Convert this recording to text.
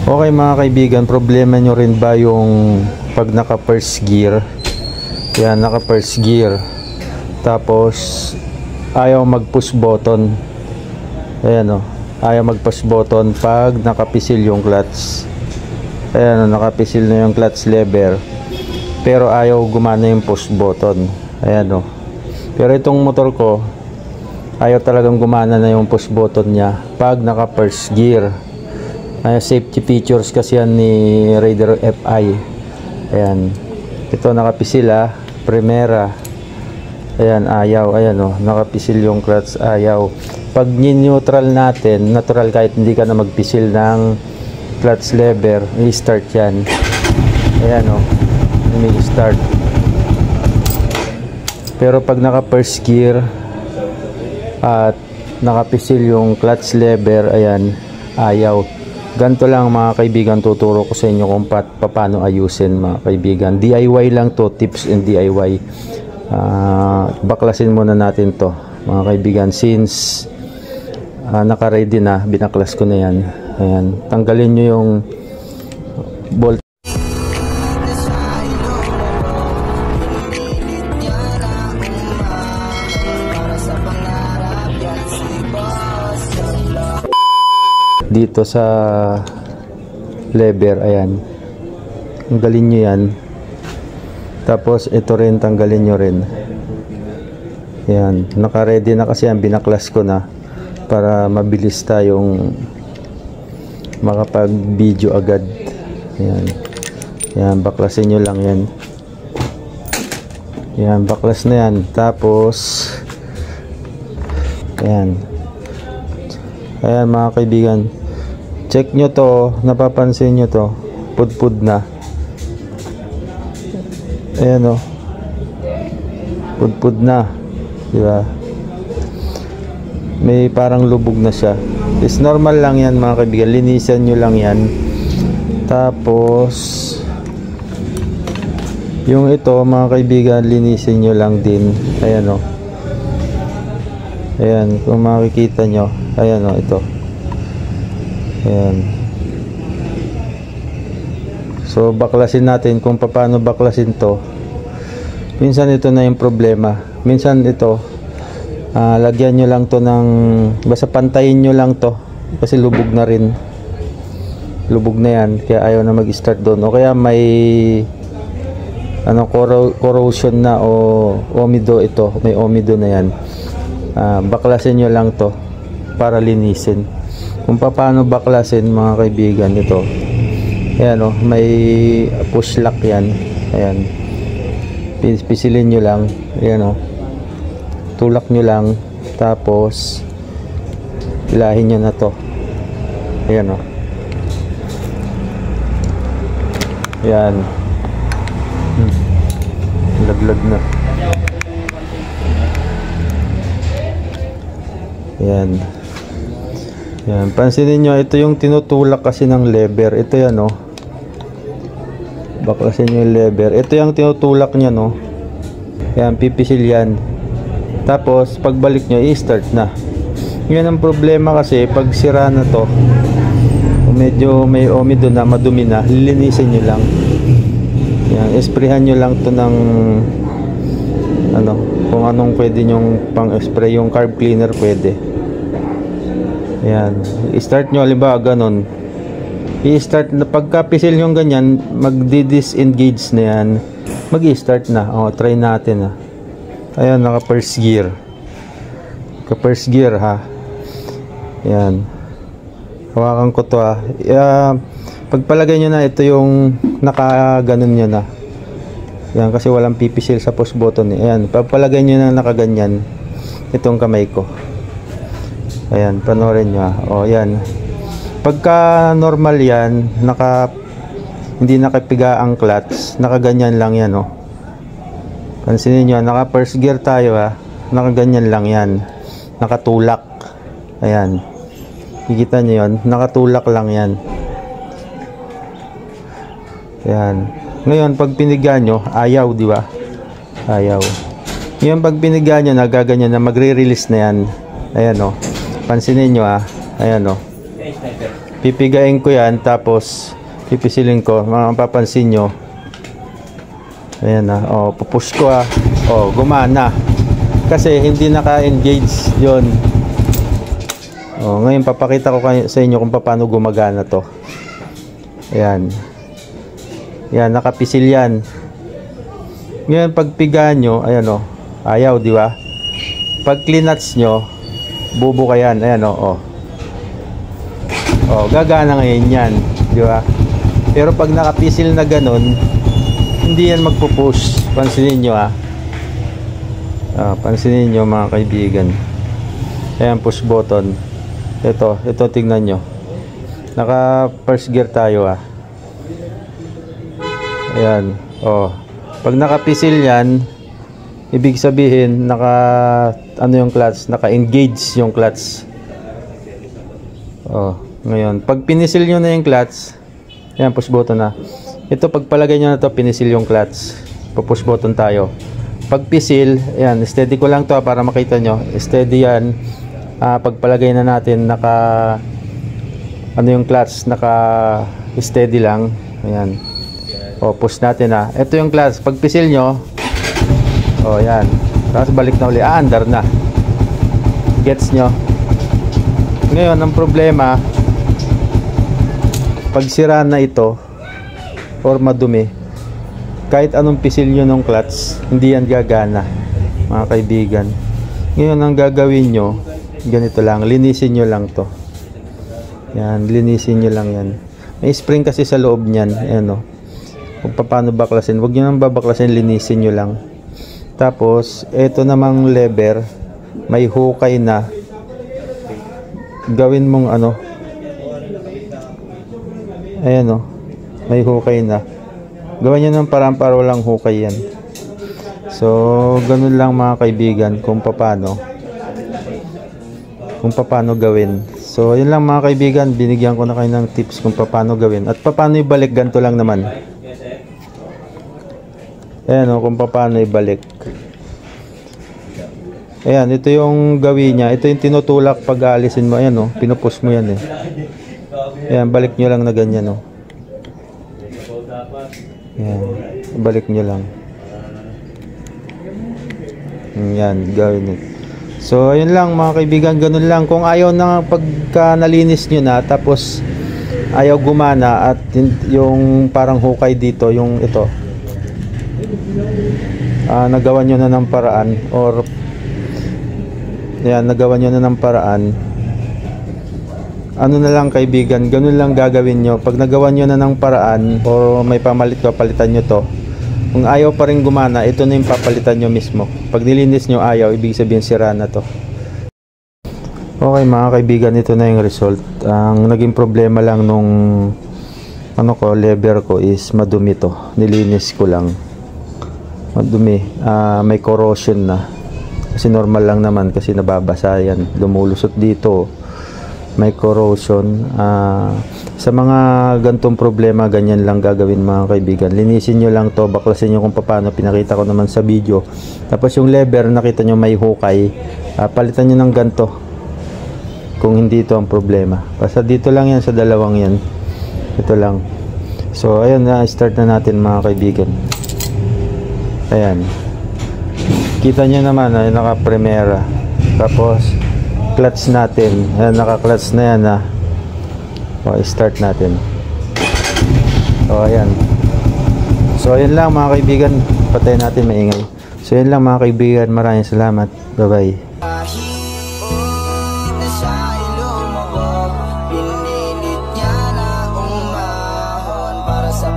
Okay mga kaibigan, problema nyo rin ba yung pag naka first gear? Yan, naka first gear. Tapos ayaw mag push button. Ayan o, ayaw mag push button pag nakapisil yung clutch. Ayan o, nakapisil na yung clutch lever. Pero ayaw gumana yung push button. Ayan o. Pero itong motor ko, ayaw talagang gumana na yung push button niya pag naka first gear. Safety features kasi yan ni Raider FI. Ayan, ito nakapisil primera. Ayan, ayaw. Ayan o, nakapisil yung clutch, ayaw. Pag ni-neutral natin, natural, kahit hindi ka na magpisil ng clutch lever, i-start yan. Ayan o, i-start. Pero pag naka first gear at nakapisil yung clutch lever, ayan, ayaw. Ganito lang mga kaibigan, tuturo ko sa inyo kung paano ayusin mga kaibigan. DIY lang to, tips and DIY. Baklasin muna natin to mga kaibigan. Since naka-ready na, binaklas ko na yan. Ayan, tanggalin nyo yung bolt. Dito sa lever, ayan, tanggalin nyo yan. Tapos ito rin, tanggalin nyo rin. Ayan, naka-ready na kasi yan, binaklas ko na para mabilis tayong makapag-video agad. Ayan, ayan, baklasin nyo lang yan. Ayan, baklas na yan. Tapos ayan, ayan mga kaibigan, check nyo to, napapansin nyo to, pudpud na. Ayan o, pudpud na, diba? May parang lubog na siya. Is normal lang yan mga kaibigan, linisan nyo lang yan. Tapos yung ito mga kaibigan, linisin nyo lang din. Ayan o, ayan, kung makikita nyo, ayan o, ito. Ayan. So baklasin natin kung paano baklasin to. Minsan ito na yung problema. Minsan ito, lagyan nyo lang to ng, basta pantayin nyo lang to, kasi lubog na rin. Lubog na yan, kaya ayaw na mag-start doon. O kaya may corrosion na o omido ito, may omido na yan. Baklasin nyo lang to para linisin. Kung paano baklasin mga kaibigan, ito, ayan o, may push lock yan. Ayan, pisilin nyo lang, ayan o, tulak nyo lang, tapos ilahin nyo na to. Ayan o, ayan, laglag na. Ayan. Yan, pansinin nyo, ito yung tinutulak kasi ng lever. Ito yan o, baklasin nyo yung lever. Ito yung tinutulak nyo, no. Yan, pipisil yan. Tapos pagbalik nyo, i-start na. Yan ang problema kasi pag sira na to, medyo may omido na, madumi na, lilinisin nyo lang. Yan, esprehan nyo lang to ng kung anong pwede nyong pang-spray. Yung carb cleaner pwede. Ayan, i-start nyo, halimbawa ganon, i-start na, pagka pisil yung ganyan, mag-disengage na yan, mag-i-start na. O, try natin ayan, naka first gear, first gear ha. Ayan, hawakan ko to pagpalagay nyo na, ito yung naka ganon nyo na. Ayan, kasi walang pipisil sa push button Ayan, pagpalagay nyo na nakaganyan itong kamay ko. Ayan, panoorin nyo o, yan. Pagka normal yan, hindi nakapiga ang clutch, nakaganyan lang yan o. Pansinin nyo, naka first gear tayo nakaganyan lang yan, nakatulak. Ayan, kikita nyo yun, nakatulak lang yan. Ayan, ngayon pag piniga nyo, ayaw, di ba? Ayaw. Ngayon pag piniga nyo, nagaganyan na, magre-release na yan. Ayan o, pansinin nyo ayan o, pipigain ko yan, tapos pipisilin ko. Mapapansin nyo, ayan na, pupush ko gumana kasi hindi naka-engage yon. Ngayon papakita ko sa inyo kung paano gumagana to. Ayan, nakapisil yan. Ngayon pagpigaan nyo, ayan ayaw, di ba? Pag cleanats nyo, bubuka yan, ayan gagana ngayon yan, di ba? Pero pag nakapisil na ganun, hindi yan magpo-push. Pansinin nyo pansinin nyo mga kaibigan. Ayan, push button. Ito tingnan nyo, naka first gear tayo ayan, pag nakapisil yan, ibig sabihin yung clutch, naka-engage yung clutch. Ngayon pag pinisil nyo na yung clutch, ayan, push button na. Ito pagpalagay nyo na to, pinisil yung clutch, push button tayo. Pag pisil, ayan, steady ko lang to para makita nyo, steady yan. Pagpalagay na natin, yung clutch, naka steady lang. Ayan, push natin ito yung clutch. Pag pisil nyo, ayan, tapos balik na uli, under na. Gets nyo? Ngayon ang problema, pag sira na ito or madumi, kahit anong pisil nyo ng clutch, hindi yan gagana mga kaibigan. Ngayon ang gagawin nyo, ganito lang, linisin nyo lang to. Yan, linisin nyo lang yan. May spring kasi sa loob nyan. Ayan kung paano baklasin, huwag nyo nang babaklasin, linisin nyo lang. Tapos ito namang lever, may hukay na, gawin mong ayan may hukay na, gawin nyo ng parang para walang hukay yan. So ganun lang mga kaibigan kung paano gawin. So yun lang mga kaibigan, binigyan ko na kayo ng tips kung paano gawin at paano ibalik. Ganito lang naman, ayan kung paano ibalik. Ayan, ito yung gawin niya, ito yung tinutulak pag aalisin mo. Ayan pinupus mo yan ayan, balik nyo lang na ganyan ayan, balik nyo lang. Yan, gawin nyo. So ayun lang mga kaibigan, ganun lang. Kung ayaw na, pagka nalinis nyo na tapos ayaw gumana at yung parang hukay dito, yung ito, nagawa nyo na ng paraan, or yan, nagawa nyo na ng paraan, ano na lang kaibigan, ganun lang gagawin nyo. Pag nagawa nyo na ng paraan o may pamalit ka, palitan nyo to. Kung ayaw pa rin gumana, ito na yung papalitan nyo mismo. Pag nilinis nyo ayaw, ibig sabihin sira na to. Okay mga kaibigan, ito na yung result. Ang naging problema lang nung lever ko is madumi to. Nilinis ko lang, madumi, may corrosion na. Kasi normal lang naman kasi nababasa yan, lumulusot dito, may corrosion. Sa mga gantong problema, ganyan lang gagawin mga kaibigan. Linisin nyo lang to, baklasin nyo kung paano, pinakita ko naman sa video. Tapos yung lever, nakita nyo may hukay, palitan nyo ng ganto kung hindi ito ang problema. Basta dito lang yan, sa dalawang yan, ito lang. So ayun na, start na natin mga kaibigan. Ayan, kita nyo naman naka primera, tapos clutch natin, ayan, naka clutch na yan start natin. Ayan. So ayun lang mga kaibigan, patayin natin maingay. So ayun lang mga kaibigan, maraming salamat, bye bye. Pinilit niya na umahon para sa